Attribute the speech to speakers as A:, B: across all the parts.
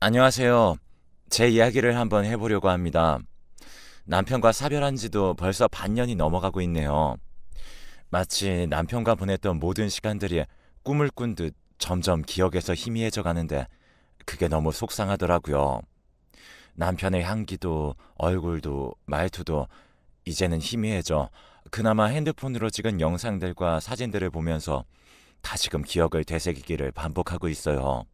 A: 안녕하세요. 제 이야기를 한번 해보려고 합니다. 남편과 사별한 지도 벌써 반년이 넘어가고 있네요. 마치 남편과 보냈던 모든 시간들이 꿈을 꾼 듯 점점 기억에서 희미해져 가는데 그게 너무 속상하더라고요. 남편의 향기도 얼굴도 말투도 이제는 희미해져 그나마 핸드폰으로 찍은 영상들과 사진들을 보면서 다시금 기억을 되새기기를 반복하고 있어요.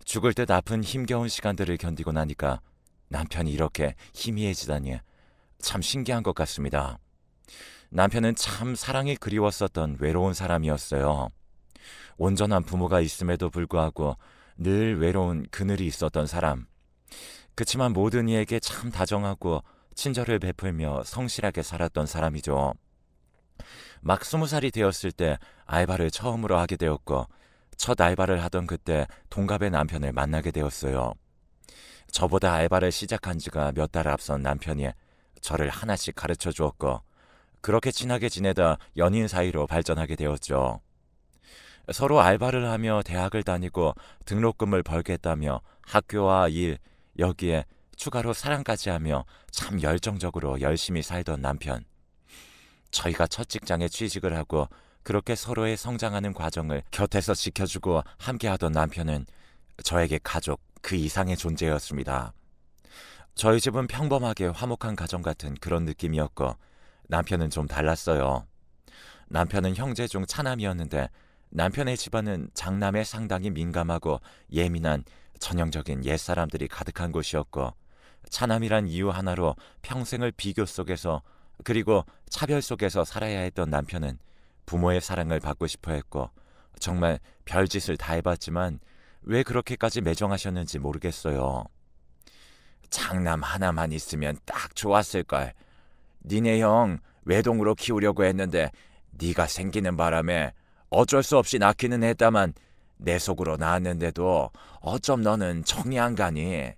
A: 죽을 듯 아픈 힘겨운 시간들을 견디고 나니까 남편이 이렇게 희미해지다니 참 신기한 것 같습니다. 남편은 참 사랑이 그리웠었던 외로운 사람이었어요. 온전한 부모가 있음에도 불구하고 늘 외로운 그늘이 있었던 사람. 그치만 모든 이에게 참 다정하고 친절을 베풀며 성실하게 살았던 사람이죠. 막 20살이 되었을 때 알바를 처음으로 하게 되었고 첫 알바를 하던 그때 동갑의 남편을 만나게 되었어요. 저보다 알바를 시작한 지가 몇 달 앞선 남편이 저를 하나씩 가르쳐 주었고 그렇게 친하게 지내다 연인 사이로 발전하게 되었죠. 서로 알바를 하며 대학을 다니고 등록금을 벌겠다며 학교와 일, 여기에 추가로 사랑까지 하며 참 열정적으로 열심히 살던 남편. 저희가 첫 직장에 취직을 하고 그렇게 서로의 성장하는 과정을 곁에서 지켜주고 함께하던 남편은 저에게 가족 그 이상의 존재였습니다. 저희 집은 평범하게 화목한 가정 같은 그런 느낌이었고 남편은 좀 달랐어요. 남편은 형제 중 차남이었는데 남편의 집안은 장남에 상당히 민감하고 예민한 전형적인 옛사람들이 가득한 곳이었고 차남이란 이유 하나로 평생을 비교 속에서 그리고 차별 속에서 살아야 했던 남편은 부모의 사랑을 받고 싶어 했고 정말 별짓을 다 해봤지만 왜 그렇게까지 매정하셨는지 모르겠어요. 장남 하나만 있으면 딱 좋았을걸. 니네 형 외동으로 키우려고 했는데 네가 생기는 바람에 어쩔 수 없이 낳기는 했다만 내 속으로 낳았는데도 어쩜 너는 정이 안 가니?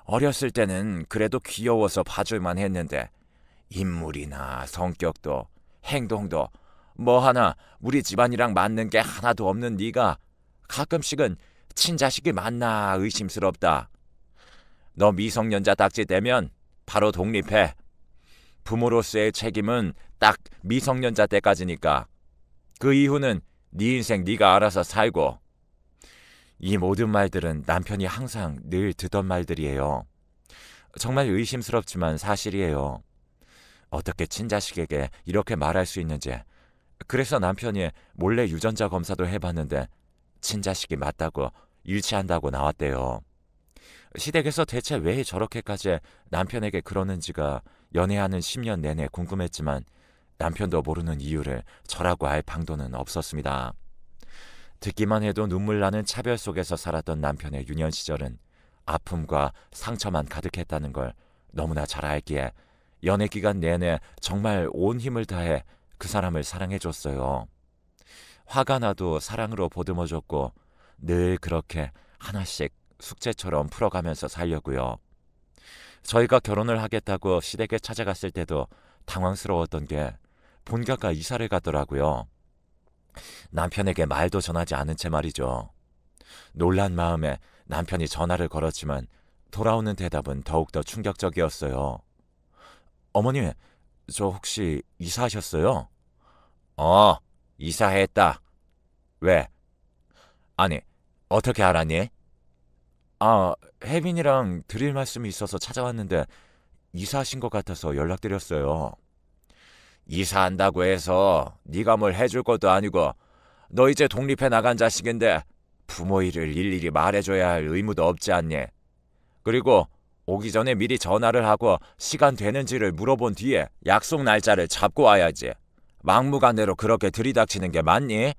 A: 어렸을 때는 그래도 귀여워서 봐줄만 했는데 인물이나 성격도 행동도 뭐 하나 우리 집안이랑 맞는 게 하나도 없는 네가 가끔씩은 친자식이 맞나 의심스럽다. 너 미성년자 딱지 떼면 바로 독립해. 부모로서의 책임은 딱 미성년자 때까지니까. 그 이후는 네 인생 네가 알아서 살고. 이 모든 말들은 남편이 항상 늘 듣던 말들이에요. 정말 의심스럽지만 사실이에요. 어떻게 친자식에게 이렇게 말할 수 있는지. 그래서 남편이 몰래 유전자 검사도 해봤는데 친자식이 맞다고 일치한다고 나왔대요. 시댁에서 대체 왜 저렇게까지 남편에게 그러는지가 연애하는 10년 내내 궁금했지만 남편도 모르는 이유를 저라고 알 방도는 없었습니다. 듣기만 해도 눈물 나는 차별 속에서 살았던 남편의 유년 시절은 아픔과 상처만 가득했다는 걸 너무나 잘 알기에 연애 기간 내내 정말 온 힘을 다해 그 사람을 사랑해줬어요. 화가 나도 사랑으로 보듬어줬고 늘 그렇게 하나씩 숙제처럼 풀어가면서 살려고요. 저희가 결혼을 하겠다고 시댁에 찾아갔을 때도 당황스러웠던 게 본가가 이사를 가더라고요. 남편에게 말도 전하지 않은 채 말이죠. 놀란 마음에 남편이 전화를 걸었지만 돌아오는 대답은 더욱더 충격적이었어요. 어머니, 저 혹시 이사하셨어요? 이사했다. 왜? 아니, 어떻게 알았니? 혜빈이랑 드릴 말씀이 있어서 찾아왔는데 이사하신 것 같아서 연락드렸어요. 이사한다고 해서 네가 뭘 해줄 것도 아니고 너 이제 독립해 나간 자식인데 부모 일을 일일이 말해줘야 할 의무도 없지 않니? 그리고 오기 전에 미리 전화를 하고 시간 되는지를 물어본 뒤에 약속 날짜를 잡고 와야지. 막무가내로 그렇게 들이닥치는 게 맞니?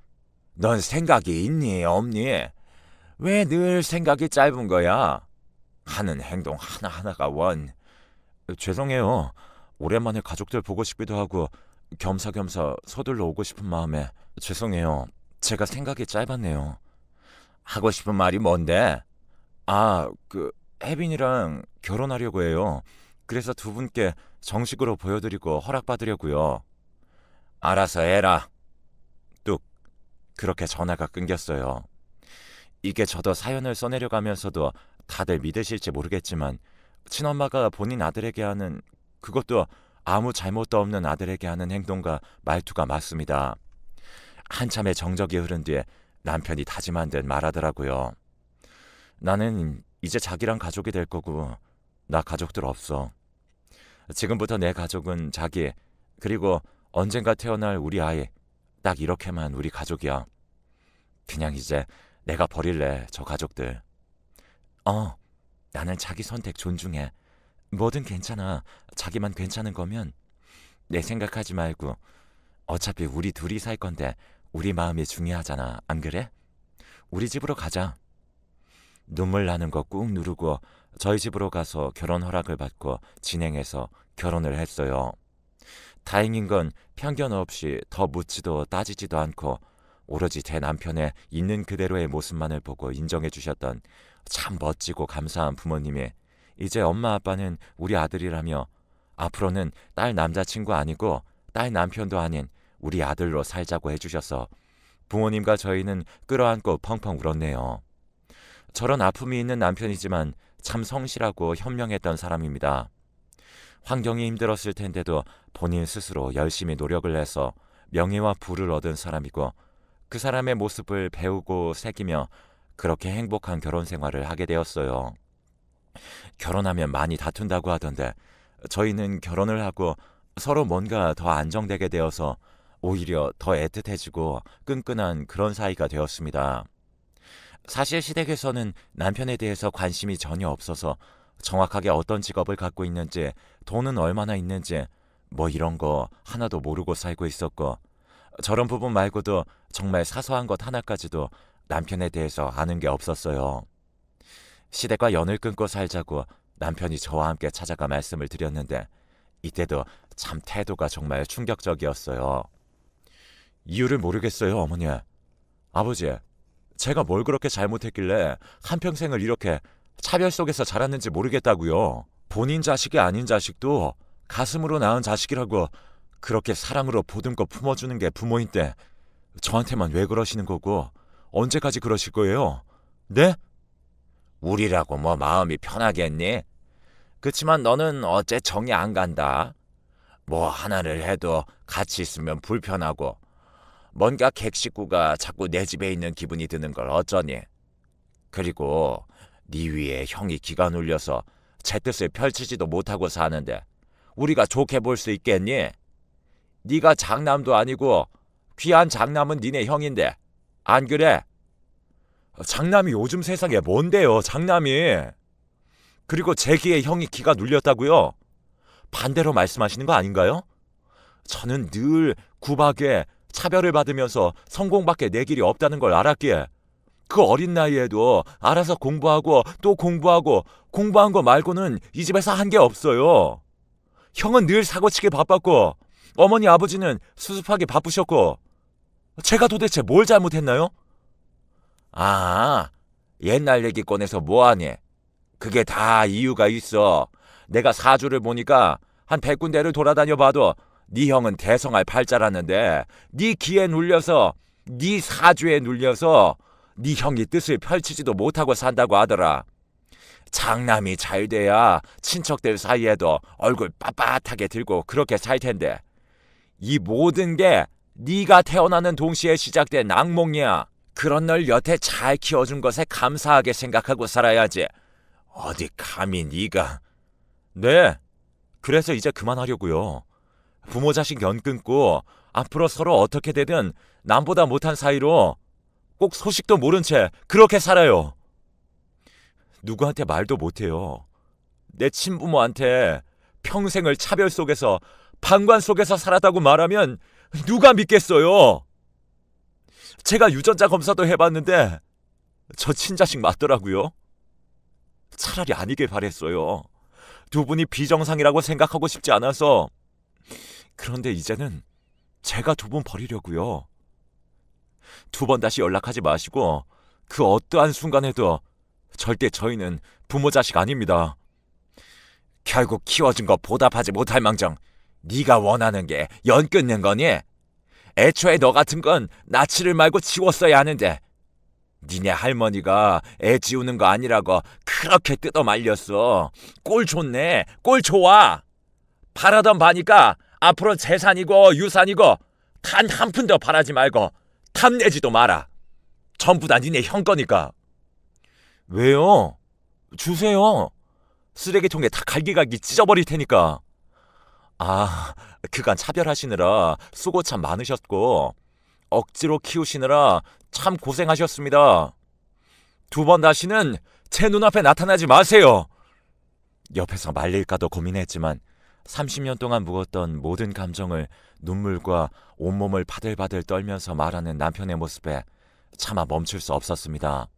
A: 넌 생각이 있니 없니? 왜 늘 생각이 짧은 거야? 하는 행동 하나하나가 원. 죄송해요. 오랜만에 가족들 보고 싶기도 하고 겸사겸사 서둘러 오고 싶은 마음에 죄송해요. 제가 생각이 짧았네요. 하고 싶은 말이 뭔데? 혜빈이랑 결혼하려고 해요. 그래서 두 분께 정식으로 보여드리고 허락받으려고요. 알아서 해라. 뚝. 그렇게 전화가 끊겼어요. 이게 저도 사연을 써내려가면서도 다들 믿으실지 모르겠지만 친엄마가 본인 아들에게 하는, 그것도 아무 잘못도 없는 아들에게 하는 행동과 말투가 맞습니다. 한참의 정적이 흐른 뒤에 남편이 다짐한 듯 말하더라고요. 나는 이제 자기랑 가족이 될 거고 나 가족들 없어. 지금부터 내 가족은 자기, 그리고 언젠가 태어날 우리 아이, 딱 이렇게만 우리 가족이야. 그냥 이제 내가 버릴래, 저 가족들. 나는 자기 선택 존중해. 뭐든 괜찮아. 자기만 괜찮은 거면 내 생각하지 말고. 어차피 우리 둘이 살 건데 우리 마음이 중요하잖아. 안 그래? 우리 집으로 가자. 눈물 나는 거 꾹 누르고 저희 집으로 가서 결혼 허락을 받고 진행해서 결혼을 했어요. 다행인 건 편견 없이 더 묻지도 따지지도 않고 오로지 제 남편의 있는 그대로의 모습만을 보고 인정해 주셨던 참 멋지고 감사한 부모님이 이제 엄마 아빠는 우리 아들이라며 앞으로는 딸 남자친구 아니고 딸 남편도 아닌 우리 아들로 살자고 해주셔서 부모님과 저희는 끌어안고 펑펑 울었네요. 저런 아픔이 있는 남편이지만 참 성실하고 현명했던 사람입니다. 환경이 힘들었을 텐데도 본인 스스로 열심히 노력을 해서 명예와 부를 얻은 사람이고 그 사람의 모습을 배우고 새기며 그렇게 행복한 결혼 생활을 하게 되었어요. 결혼하면 많이 다툰다고 하던데 저희는 결혼을 하고 서로 뭔가 더 안정되게 되어서 오히려 더 애틋해지고 끈끈한 그런 사이가 되었습니다. 사실 시댁에서는 남편에 대해서 관심이 전혀 없어서 정확하게 어떤 직업을 갖고 있는지, 돈은 얼마나 있는지 뭐 이런 거 하나도 모르고 살고 있었고, 저런 부분 말고도 정말 사소한 것 하나까지도 남편에 대해서 아는 게 없었어요. 시댁과 연을 끊고 살자고 남편이 저와 함께 찾아가 말씀을 드렸는데 이때도 참 태도가 정말 충격적이었어요. 이유를 모르겠어요, 어머니. 아버지, 제가 뭘 그렇게 잘못했길래 한평생을 이렇게 차별 속에서 자랐는지 모르겠다고요. 본인 자식이 아닌 자식도 가슴으로 낳은 자식이라고 그렇게 사랑으로 보듬고 품어주는 게 부모인데 저한테만 왜 그러시는 거고 언제까지 그러실 거예요? 네? 우리라고 뭐 마음이 편하겠니? 그치만 너는 어째 정이 안 간다. 뭐 하나를 해도 같이 있으면 불편하고 뭔가 객식구가 자꾸 내 집에 있는 기분이 드는 걸 어쩌니? 그리고 네 위에 형이 기가 눌려서 제 뜻을 펼치지도 못하고 사는데 우리가 좋게 볼 수 있겠니? 네가 장남도 아니고 귀한 장남은 니네 형인데 안 그래? 장남이 요즘 세상에 뭔데요, 장남이? 그리고 제 귀에 형이 기가 눌렸다고요? 반대로 말씀하시는 거 아닌가요? 저는 늘 구박에 차별을 받으면서 성공밖에 내 길이 없다는 걸 알았기에 그 어린 나이에도 알아서 공부하고 또 공부하고 공부한 거 말고는 이 집에서 한 게 없어요. 형은 늘 사고치게 바빴고 어머니 아버지는 수습하기 바쁘셨고 제가 도대체 뭘 잘못했나요? 아, 옛날 얘기 꺼내서 뭐하니? 그게 다 이유가 있어. 내가 사주를 보니까 한 100군데를 돌아다녀 봐도 네 형은 대성할 팔자라는데 네 기에 눌려서 네 사주에 눌려서 네 형이 뜻을 펼치지도 못하고 산다고 하더라. 장남이 잘 돼야 친척들 사이에도 얼굴 빳빳하게 들고 그렇게 살 텐데 이 모든 게 네가 태어나는 동시에 시작된 악몽이야. 그런 널 여태 잘 키워준 것에 감사하게 생각하고 살아야지. 어디 감히 네가. 네, 그래서 이제 그만하려고요. 부모 자식 연 끊고 앞으로 서로 어떻게 되든 남보다 못한 사이로 꼭 소식도 모른 채 그렇게 살아요. 누구한테 말도 못해요. 내 친부모한테 평생을 차별 속에서 방관 속에서 살았다고 말하면 누가 믿겠어요? 제가 유전자 검사도 해봤는데 저 친자식 맞더라고요. 차라리 아니길 바랬어요. 두 분이 비정상이라고 생각하고 싶지 않아서. 그런데 이제는 제가 두 분 버리려고요. 두 번 다시 연락하지 마시고 그 어떠한 순간에도 절대 저희는 부모 자식 아닙니다. 결국 키워준 거 보답하지 못할 망정 네가 원하는 게 연 끊는 거니? 애초에 너 같은 건 나치를 말고 지웠어야 하는데 니네 할머니가 애 지우는 거 아니라고 그렇게 뜯어 말렸어. 꼴 좋네. 꼴 좋아. 바라던 바니까 앞으로 재산이고 유산이고 단 한 푼도 바라지 말고 탐내지도 마라. 전부 다 니네 형 거니까. 왜요? 주세요. 쓰레기통에 다 갈기갈기 찢어버릴 테니까. 아, 그간 차별하시느라 수고 참 많으셨고 억지로 키우시느라 참 고생하셨습니다. 두 번 다시는 제 눈앞에 나타나지 마세요. 옆에서 말릴까도 고민했지만 30년 동안 묵었던 모든 감정을 눈물과 온몸을 바들바들 떨면서 말하는 남편의 모습에 차마 멈출 수 없었습니다.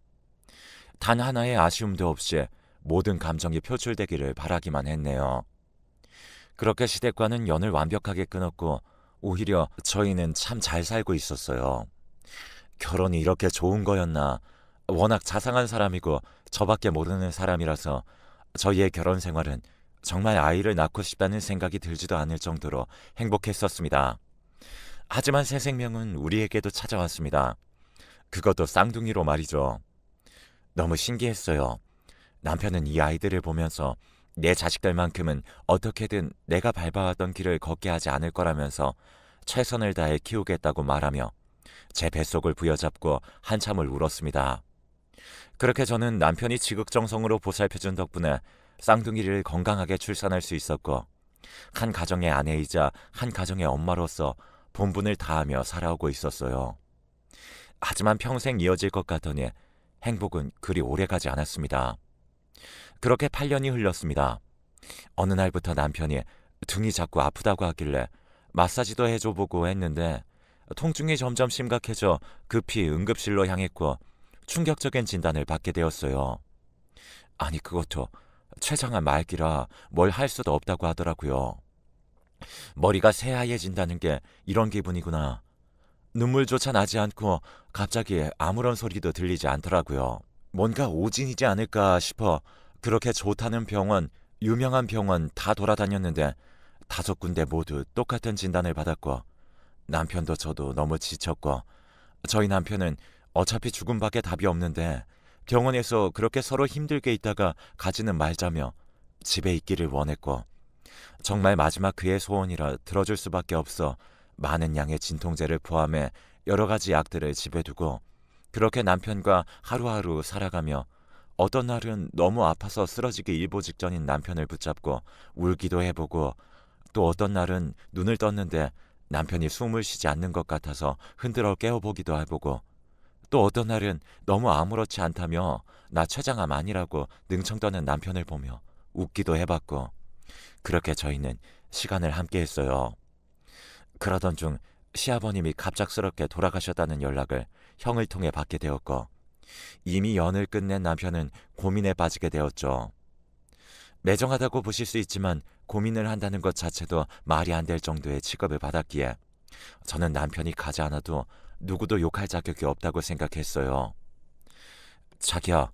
A: 단 하나의 아쉬움도 없이 모든 감정이 표출되기를 바라기만 했네요. 그렇게 시댁과는 연을 완벽하게 끊었고 오히려 저희는 참 잘 살고 있었어요. 결혼이 이렇게 좋은 거였나. 워낙 자상한 사람이고 저밖에 모르는 사람이라서 저희의 결혼 생활은 정말 아이를 낳고 싶다는 생각이 들지도 않을 정도로 행복했었습니다. 하지만 새 생명은 우리에게도 찾아왔습니다. 그것도 쌍둥이로 말이죠. 너무 신기했어요. 남편은 이 아이들을 보면서 내 자식들만큼은 어떻게든 내가 밟아왔던 길을 걷게 하지 않을 거라면서 최선을 다해 키우겠다고 말하며 제 뱃속을 부여잡고 한참을 울었습니다. 그렇게 저는 남편이 지극정성으로 보살펴준 덕분에 쌍둥이를 건강하게 출산할 수 있었고 한 가정의 아내이자 한 가정의 엄마로서 본분을 다하며 살아오고 있었어요. 하지만 평생 이어질 것 같더니 행복은 그리 오래가지 않았습니다. 그렇게 8년이 흘렀습니다. 어느 날부터 남편이 등이 자꾸 아프다고 하길래 마사지도 해줘보고 했는데 통증이 점점 심각해져 급히 응급실로 향했고 충격적인 진단을 받게 되었어요. 아니 그것도 췌장암 말기라 뭘 할 수도 없다고 하더라고요. 머리가 새하얘진다는 게 이런 기분이구나. 눈물조차 나지 않고 갑자기 아무런 소리도 들리지 않더라고요. 뭔가 오진이지 않을까 싶어 그렇게 좋다는 병원, 유명한 병원 다 돌아다녔는데 5군데 모두 똑같은 진단을 받았고 남편도 저도 너무 지쳤고 저희 남편은 어차피 죽음밖에 답이 없는데 병원에서 그렇게 서로 힘들게 있다가 가지는 말자며 집에 있기를 원했고 정말 마지막 그의 소원이라 들어줄 수밖에 없어 많은 양의 진통제를 포함해 여러 가지 약들을 집에 두고 그렇게 남편과 하루하루 살아가며 어떤 날은 너무 아파서 쓰러지기 일보 직전인 남편을 붙잡고 울기도 해보고 또 어떤 날은 눈을 떴는데 남편이 숨을 쉬지 않는 것 같아서 흔들어 깨워보기도 해보고 또 어떤 날은 너무 아무렇지 않다며 나 췌장암 아니라고 능청 떠는 남편을 보며 웃기도 해봤고 그렇게 저희는 시간을 함께 했어요. 그러던 중 시아버님이 갑작스럽게 돌아가셨다는 연락을 형을 통해 받게 되었고 이미 연을 끝낸 남편은 고민에 빠지게 되었죠. 매정하다고 보실 수 있지만 고민을 한다는 것 자체도 말이 안 될 정도의 취급을 받았기에 저는 남편이 가지 않아도 누구도 욕할 자격이 없다고 생각했어요. 자기야,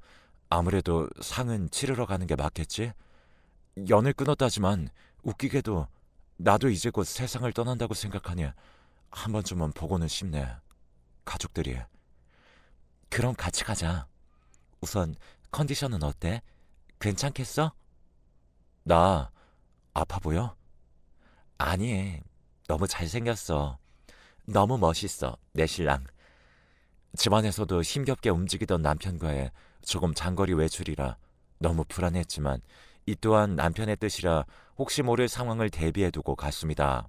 A: 아무래도 상은 치르러 가는 게 맞겠지? 연을 끊었다지만 웃기게도 나도 이제 곧 세상을 떠난다고 생각하니 한 번쯤은 보고는 싶네. 가족들이. 그럼 같이 가자. 우선 컨디션은 어때? 괜찮겠어? 나 아파 보여? 아니, 너무 잘생겼어. 너무 멋있어, 내 신랑. 집안에서도 힘겹게 움직이던 남편과의 조금 장거리 외출이라 너무 불안했지만 이 또한 남편의 뜻이라 혹시 모를 상황을 대비해두고 갔습니다.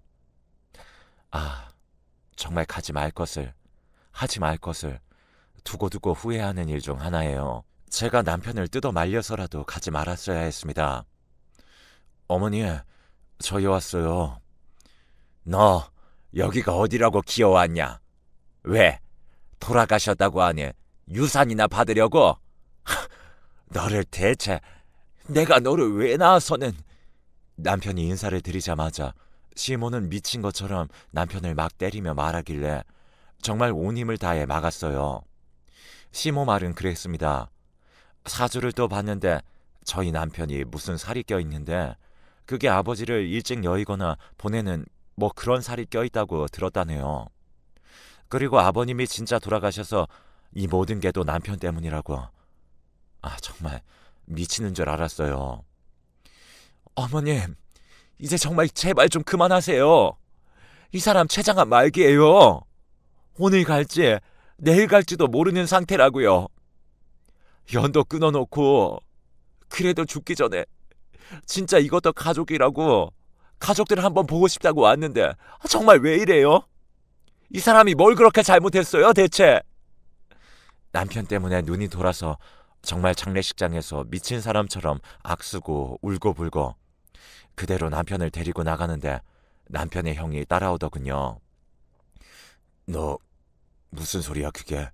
A: 아, 정말 가지 말 것을, 하지 말 것을 두고두고 후회하는 일 중 하나예요. 제가 남편을 뜯어 말려서라도 가지 말았어야 했습니다. 어머니, 저희 왔어요. 너 여기가 어디라고 기어왔냐? 왜? 돌아가셨다고 하니 유산이나 받으려고? 너를 대체 내가 너를 왜 낳아서는. 남편이 인사를 드리자마자 시모는 미친 것처럼 남편을 막 때리며 말하길래 정말 온 힘을 다해 막았어요. 시모 말은 그랬습니다. 사주를 또 봤는데 저희 남편이 무슨 살이 껴있는데 그게 아버지를 일찍 여의거나 보내는 뭐 그런 살이 껴있다고 들었다네요. 그리고 아버님이 진짜 돌아가셔서 이 모든 게 또 남편 때문이라고. 정말 미치는 줄 알았어요. 어머님, 이제 정말 제발 좀 그만하세요. 이 사람 췌장암 말기예요. 오늘 갈지 내일 갈지도 모르는 상태라고요. 연도 끊어놓고 그래도 죽기 전에 진짜 이것도 가족이라고 가족들 한번 보고 싶다고 왔는데 정말 왜 이래요? 이 사람이 뭘 그렇게 잘못했어요 대체? 남편 때문에 눈이 돌아서 정말 장례식장에서 미친 사람처럼 악쓰고 울고불고 그대로 남편을 데리고 나가는데 남편의 형이 따라오더군요. 너 무슨 소리야 그게?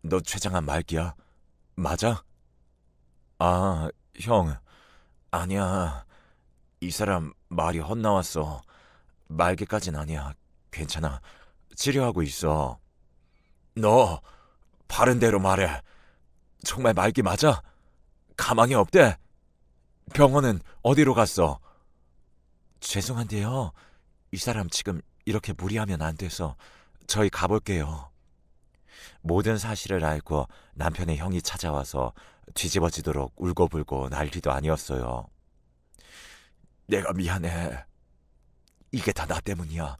A: 너 췌장암 말기야? 맞아? 형, 아니야. 이 사람 말이 헛나왔어. 말기까진 아니야. 괜찮아. 치료하고 있어. 너 바른 대로 말해. 정말 말기 맞아? 가망이 없대? 병원은 어디로 갔어? 죄송한데요. 이 사람 지금 이렇게 무리하면 안 돼서 저희 가볼게요. 모든 사실을 알고 남편의 형이 찾아와서 뒤집어지도록 울고불고 난리도 아니었어요. 내가 미안해. 이게 다 나 때문이야.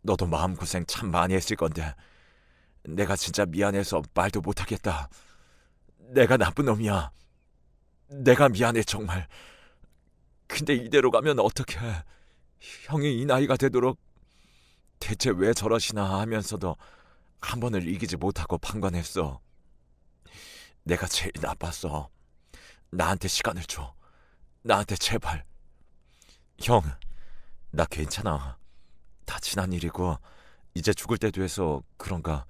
A: 너도 마음고생 참 많이 했을 건데 내가 진짜 미안해서 말도 못하겠다. 내가 나쁜 놈이야. 내가 미안해 정말. 근데 이대로 가면 어떡해. 형이 이 나이가 되도록 대체 왜 저러시나 하면서도 한 번을 이기지 못하고 방관했어. 내가 제일 나빴어. 나한테 시간을 줘. 나한테 제발. 형, 나 괜찮아. 다 지난 일이고 이제 죽을 때도 해서 그런가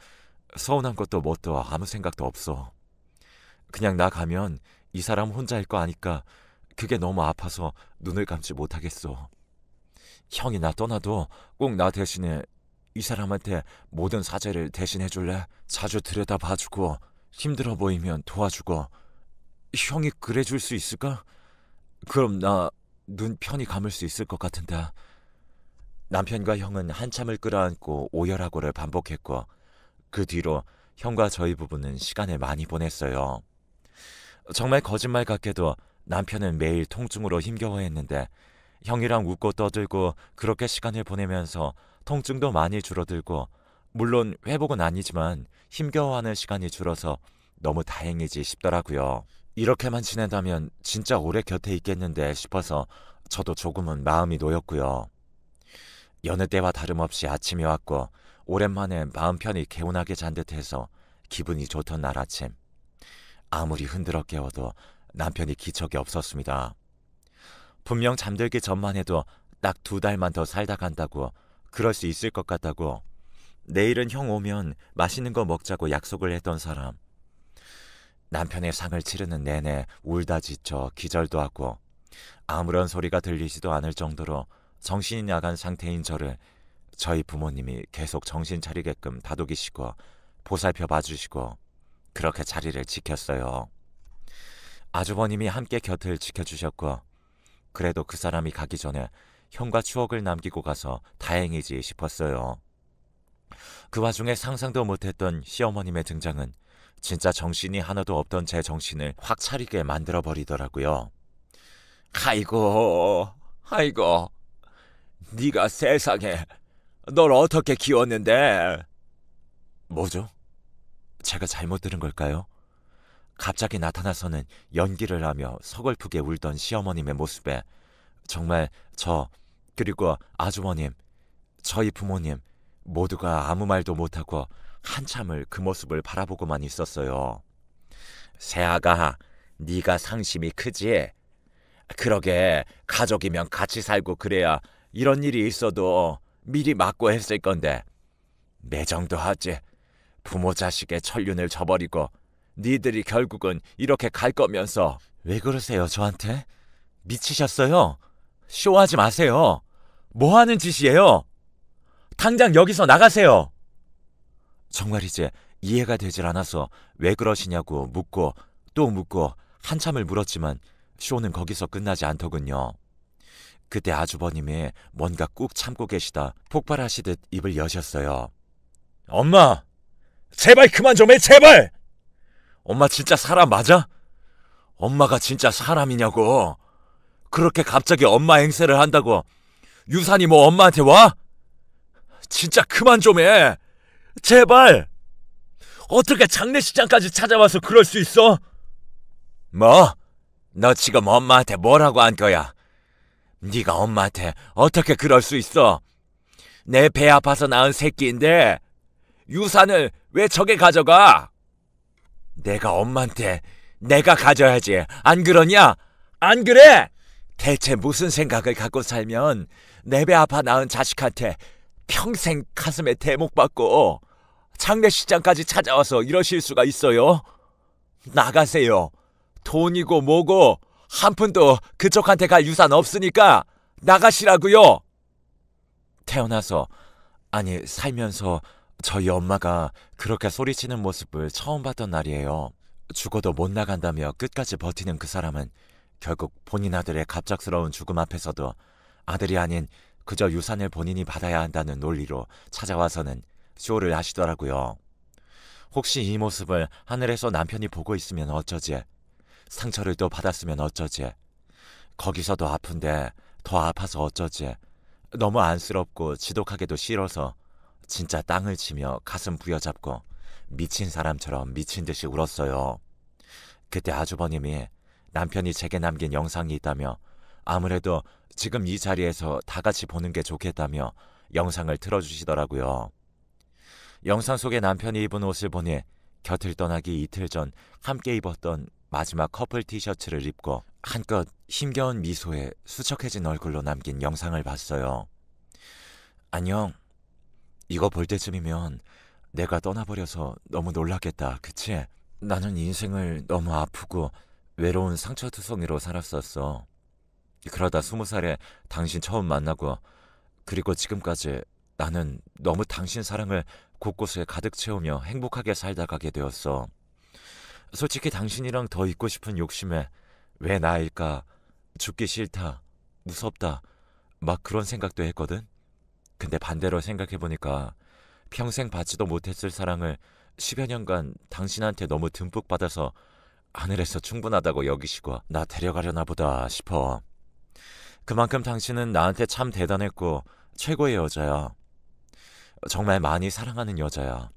A: 서운한 것도 뭣도 아무 생각도 없어. 그냥 나 가면 이 사람 혼자일 거 아니까 그게 너무 아파서 눈을 감지 못하겠어. 형이 나 떠나도 꼭 나 대신에 이 사람한테 모든 사죄를 대신해줄래? 자주 들여다봐주고 힘들어 보이면 도와주고. 형이 그래줄 수 있을까? 그럼 나 눈 편히 감을 수 있을 것 같은데. 남편과 형은 한참을 끌어안고 오열하고를 반복했고 그 뒤로 형과 저희 부부는 시간을 많이 보냈어요. 정말 거짓말 같게도 남편은 매일 통증으로 힘겨워했는데 형이랑 웃고 떠들고 그렇게 시간을 보내면서 통증도 많이 줄어들고 물론 회복은 아니지만 힘겨워하는 시간이 줄어서 너무 다행이지 싶더라고요. 이렇게만 지낸다면 진짜 오래 곁에 있겠는데 싶어서 저도 조금은 마음이 놓였고요. 여느 때와 다름없이 아침이 왔고 오랜만에 마음 편히 개운하게 잔 듯해서 기분이 좋던 날 아침. 아무리 흔들어 깨워도 남편이 기척이 없었습니다. 분명 잠들기 전만 해도 딱 2달만 더 살다 간다고, 그럴 수 있을 것 같다고, 내일은 형 오면 맛있는 거 먹자고 약속을 했던 사람. 남편의 상을 치르는 내내 울다 지쳐 기절도 하고 아무런 소리가 들리지도 않을 정도로 정신이 나간 상태인 저를 저희 부모님이 계속 정신 차리게끔 다독이시고 보살펴 봐주시고 그렇게 자리를 지켰어요. 아주버님이 함께 곁을 지켜주셨고 그래도 그 사람이 가기 전에 형과 추억을 남기고 가서 다행이지 싶었어요. 그 와중에 상상도 못했던 시어머님의 등장은 진짜 정신이 하나도 없던 제 정신을 확 차리게 만들어버리더라고요. 아이고, 네가 세상에 널 어떻게 키웠는데? 뭐죠? 제가 잘못 들은 걸까요? 갑자기 나타나서는 연기를 하며 서글프게 울던 시어머님의 모습에 정말 저 그리고 아주머님, 저희 부모님 모두가 아무 말도 못하고 한참을 그 모습을 바라보고만 있었어요. 새아가, 네가 상심이 크지? 그러게 가족이면 같이 살고 그래야 이런 일이 있어도 미리 막고 했을 건데 매정도 하지. 부모 자식의 천륜을 저버리고 니들이 결국은 이렇게 갈 거면서. 왜 그러세요 저한테? 미치셨어요? 쇼하지 마세요. 뭐 하는 짓이에요? 당장 여기서 나가세요. 정말 이제 이해가 되질 않아서 왜 그러시냐고 묻고 또 묻고 한참을 물었지만 쇼는 거기서 끝나지 않더군요. 그때 아주버님이 뭔가 꾹 참고 계시다 폭발하시듯 입을 여셨어요. 엄마! 제발 그만 좀 해, 제발! 엄마 진짜 사람 맞아? 엄마가 진짜 사람이냐고. 그렇게 갑자기 엄마 행세를 한다고 유산이 뭐 엄마한테 와? 진짜 그만 좀 해. 제발. 어떻게 장례식장까지 찾아와서 그럴 수 있어? 뭐? 너 지금 엄마한테 뭐라고 한 거야? 네가 엄마한테 어떻게 그럴 수 있어? 내 배 아파서 낳은 새끼인데 유산을 왜 저게 가져가? 내가 엄마한테 내가 가져야지. 안 그러냐? 안 그래? 대체 무슨 생각을 갖고 살면 내 배 아파 낳은 자식한테 평생 가슴에 대목 받고 장례식장까지 찾아와서 이러실 수가 있어요? 나가세요. 돈이고 뭐고 한 푼도 그쪽한테 갈 유산 없으니까 나가시라고요. 태어나서, 아니 살면서 저희 엄마가 그렇게 소리치는 모습을 처음 봤던 날이에요. 죽어도 못 나간다며 끝까지 버티는 그 사람은 결국 본인 아들의 갑작스러운 죽음 앞에서도 아들이 아닌 그저 유산을 본인이 받아야 한다는 논리로 찾아와서는 쇼를 하시더라고요. 혹시 이 모습을 하늘에서 남편이 보고 있으면 어쩌지? 상처를 또 받았으면 어쩌지? 거기서도 아픈데 더 아파서 어쩌지? 너무 안쓰럽고 지독하게도 싫어서 진짜 땅을 치며 가슴 부여잡고 미친 사람처럼 미친 듯이 울었어요. 그때 아주버님이 남편이 제게 남긴 영상이 있다며 아무래도 지금 이 자리에서 다 같이 보는 게 좋겠다며 영상을 틀어주시더라고요. 영상 속에 남편이 입은 옷을 보니 곁을 떠나기 이틀 전 함께 입었던 마지막 커플 티셔츠를 입고 한껏 힘겨운 미소에 수척해진 얼굴로 남긴 영상을 봤어요. 안녕. 이거 볼 때쯤이면 내가 떠나버려서 너무 놀랐겠다. 그치? 나는 인생을 너무 아프고 외로운 상처투성이로 살았었어. 그러다 20살에 당신 처음 만나고 그리고 지금까지 나는 너무 당신 사랑을 곳곳에 가득 채우며 행복하게 살다 가게 되었어. 솔직히 당신이랑 더 있고 싶은 욕심에 왜 나일까? 죽기 싫다, 무섭다, 막 그런 생각도 했거든. 근데 반대로 생각해보니까 평생 받지도 못했을 사랑을 10여 년간 당신한테 너무 듬뿍 받아서 하늘에서 충분하다고 여기시고 나 데려가려나 보다 싶어. 그만큼 당신은 나한테 참 대단했고 최고의 여자야. 정말 많이 사랑하는 여자야.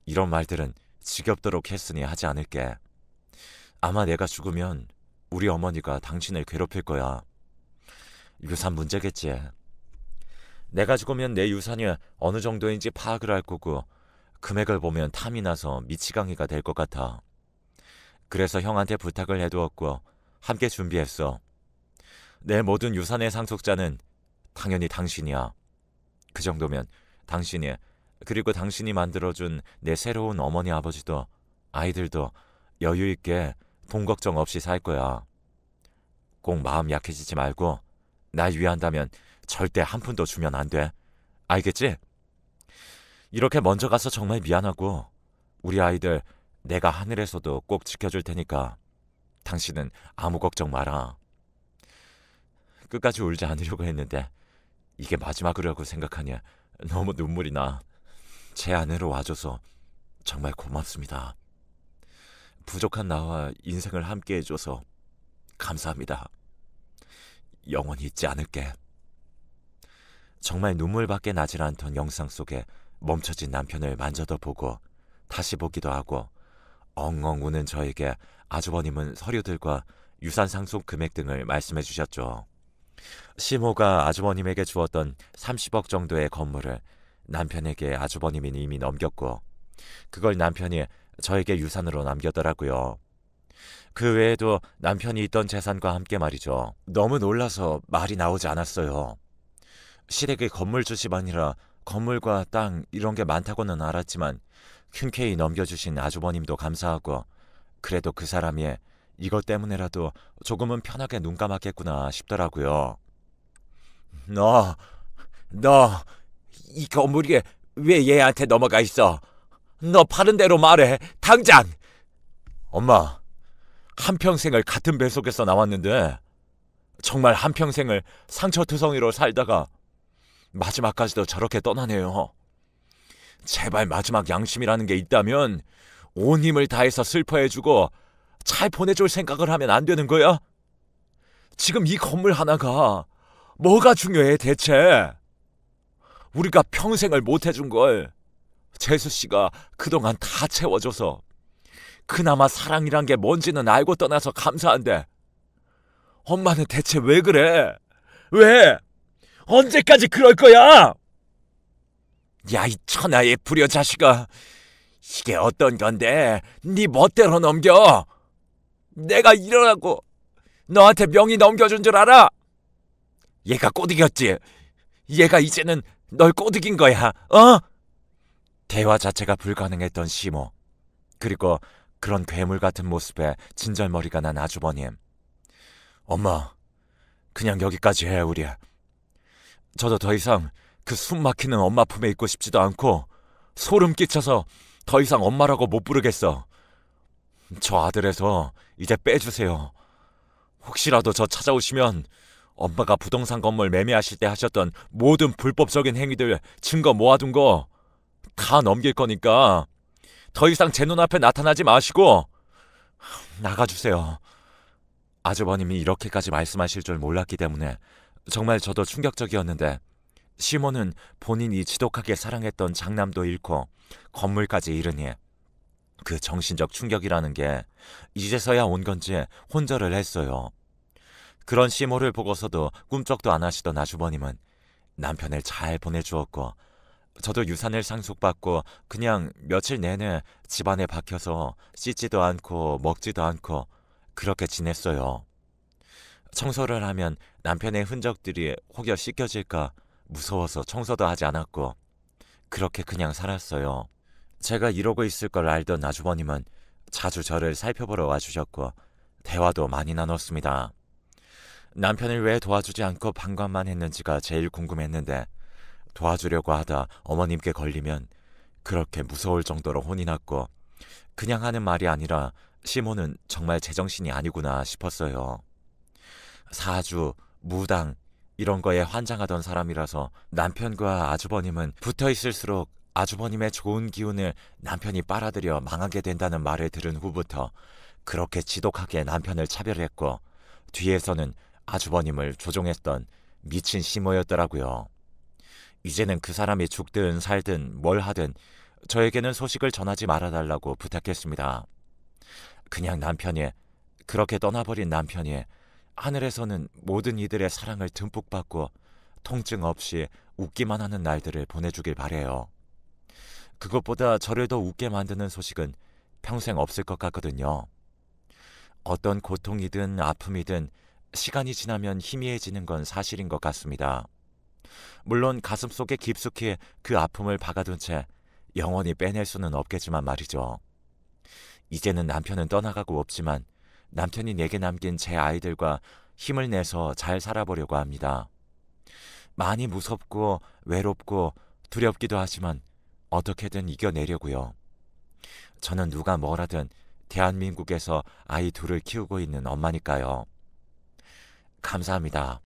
A: 이런 말들은 지겹도록 했으니 하지 않을게. 아마 내가 죽으면 우리 어머니가 당신을 괴롭힐 거야. 유산 문제겠지. 내가 죽으면 내 유산이 어느 정도인지 파악을 할 거고 금액을 보면 탐이 나서 미치광이가 될 것 같아. 그래서 형한테 부탁을 해두었고 함께 준비했어. 내 모든 유산의 상속자는 당연히 당신이야. 그 정도면 당신이, 그리고 당신이 만들어준 내 새로운 어머니 아버지도 아이들도 여유있게 돈 걱정 없이 살 거야. 꼭 마음 약해지지 말고 날 위한다면 절대 한 푼도 주면 안 돼. 알겠지? 이렇게 먼저 가서 정말 미안하고 우리 아이들 내가 하늘에서도 꼭 지켜줄 테니까 당신은 아무 걱정 마라. 끝까지 울지 않으려고 했는데 이게 마지막이라고 생각하니 너무 눈물이 나. 제 아내로 와줘서 정말 고맙습니다. 부족한 나와 인생을 함께 해줘서 감사합니다. 영원히 잊지 않을게. 정말 눈물밖에 나질 않던 영상 속에 멈춰진 남편을 만져도 보고 다시 보기도 하고 엉엉 우는 저에게 아주버님은 서류들과 유산 상속 금액 등을 말씀해 주셨죠. 시모가 아주버님에게 주었던 30억 정도의 건물을 남편에게 아주버님이 이미 넘겼고 그걸 남편이 저에게 유산으로 남겼더라고요. 그 외에도 남편이 있던 재산과 함께 말이죠. 너무 놀라서 말이 나오지 않았어요. 시댁의 건물주 집안이라 건물과 땅 이런 게 많다고는 알았지만 흔쾌히 넘겨주신 아주버님도 감사하고 그래도 그 사람이 이것 때문에라도 조금은 편하게 눈 감았겠구나 싶더라고요. 너 이 건물이 왜 얘한테 넘어가 있어? 너 파는 대로 말해, 당장! 엄마, 한평생을 같은 배 속에서 나왔는데 정말 한평생을 상처투성이로 살다가 마지막까지도 저렇게 떠나네요. 제발 마지막 양심이라는 게 있다면 온 힘을 다해서 슬퍼해주고 잘 보내줄 생각을 하면 안 되는 거야? 지금 이 건물 하나가 뭐가 중요해 대체? 우리가 평생을 못 해준 걸 재수 씨가 그동안 다 채워줘서 그나마 사랑이란 게 뭔지는 알고 떠나서 감사한데 엄마는 대체 왜 그래? 왜? 언제까지 그럴 거야? 야, 이 천하의 불효자식아. 이게 어떤 건데 네 멋대로 넘겨? 내가 이러라고 너한테 명의 넘겨준 줄 알아? 얘가 꼬드겼지? 얘가 이제는 널 꼬드긴 거야, 어? 대화 자체가 불가능했던 시모. 그리고 그런 괴물 같은 모습에 진절머리가 난 아주버님. 엄마, 그냥 여기까지 해, 우리. 저도 더 이상 그 숨 막히는 엄마 품에 있고 싶지도 않고 소름 끼쳐서 더 이상 엄마라고 못 부르겠어. 저 아들에서 이제 빼주세요. 혹시라도 저 찾아오시면 엄마가 부동산 건물 매매하실 때 하셨던 모든 불법적인 행위들 증거 모아둔 거 다 넘길 거니까 더 이상 제 눈앞에 나타나지 마시고 나가주세요. 아주버님이 이렇게까지 말씀하실 줄 몰랐기 때문에 정말 저도 충격적이었는데 시모는 본인이 지독하게 사랑했던 장남도 잃고 건물까지 잃으니 그 정신적 충격이라는 게 이제서야 온 건지 혼절을 했어요. 그런 시모를 보고서도 꿈쩍도 안 하시던 아주버님은 남편을 잘 보내주었고 저도 유산을 상속받고 그냥 며칠 내내 집안에 박혀서 씻지도 않고 먹지도 않고 그렇게 지냈어요. 청소를 하면 남편의 흔적들이 혹여 씻겨질까 무서워서 청소도 하지 않았고 그렇게 그냥 살았어요. 제가 이러고 있을 걸 알던 아주버님은 자주 저를 살펴보러 와주셨고 대화도 많이 나눴습니다. 남편을 왜 도와주지 않고 방관만 했는지가 제일 궁금했는데 도와주려고 하다 어머님께 걸리면 그렇게 무서울 정도로 혼이 났고 그냥 하는 말이 아니라 시모는 정말 제정신이 아니구나 싶었어요. 사주, 무당 이런 거에 환장하던 사람이라서 남편과 아주버님은 붙어 있을수록 아주버님의 좋은 기운을 남편이 빨아들여 망하게 된다는 말을 들은 후부터 그렇게 지독하게 남편을 차별했고 뒤에서는 아주버님을 조종했던 미친 시모였더라고요. 이제는 그 사람이 죽든 살든 뭘 하든 저에게는 소식을 전하지 말아달라고 부탁했습니다. 그냥 남편이, 그렇게 떠나버린 남편이 하늘에서는 모든 이들의 사랑을 듬뿍 받고 통증 없이 웃기만 하는 날들을 보내주길 바래요. 그것보다 저를 더 웃게 만드는 소식은 평생 없을 것 같거든요. 어떤 고통이든 아픔이든 시간이 지나면 희미해지는 건 사실인 것 같습니다. 물론 가슴속에 깊숙이 그 아픔을 박아둔 채 영원히 빼낼 수는 없겠지만 말이죠. 이제는 남편은 떠나가고 없지만 남편이 내게 남긴 제 아이들과 힘을 내서 잘 살아보려고 합니다. 많이 무섭고 외롭고 두렵기도 하지만 어떻게든 이겨내려고요. 저는 누가 뭐라든 대한민국에서 아이 둘을 키우고 있는 엄마니까요. 감사합니다.